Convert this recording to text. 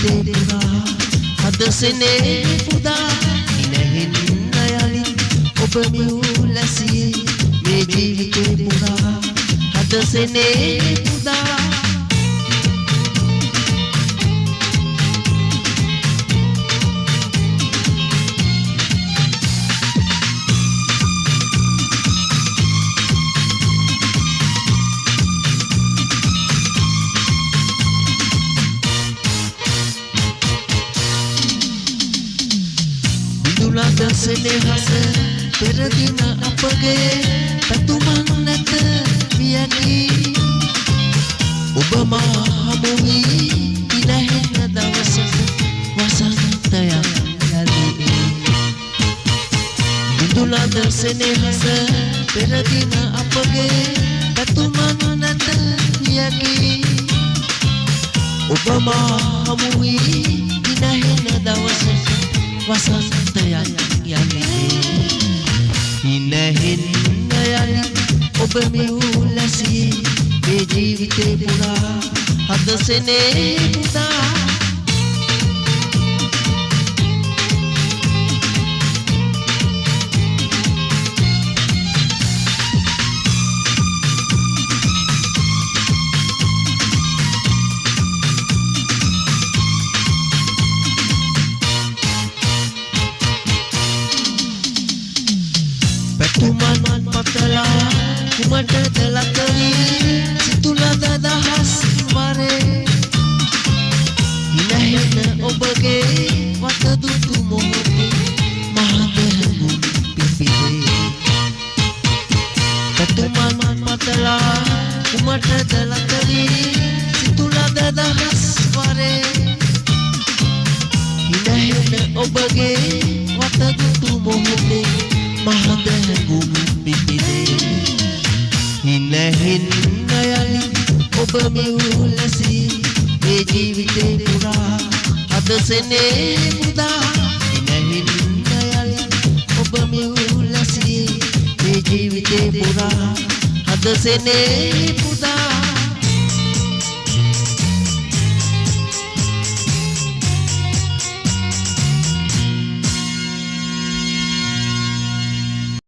ජීවිතේ පුරා අද සෙනේ පුදා ඉනෙහින් නයලි ඔබ මියුලසියේ මේ ජීවිතේ පුරා අද සෙනේ පුදා සෙනෙහස පෙරදින අපගේ පැතුමන් නැත වියකි ඔබ මා හමු වී ඉනහෙන දවසක වසන්තයක් යලි විදුලද සෙනෙහස පෙරදින අපගේ පැතුමන් නැත වියකි ඔබ මා හමු වී ඉනහෙන දවසක වසන්තයක් ඉනෙහින් යලි ඔබ මියුලසියේ මේ ජීවිතේ පුරා අද සෙනේ පුදා Tuman patala kumada dalakari situla dadahas ware hinahina obage watadutu mohote mahadamu pipide tuman patala kumada dalakari situla dadahas ware hinahina obage watadutu mohote mahadamu pipide hinehin yali ඔබ මියුලසියේ මේ ජීවිතේ පුරා අද සෙනේ පුදා හිනෙහින් යලි ඔබ මියුලසියේ මේ ජීවිතේ පුරා අද සෙනේ පුදා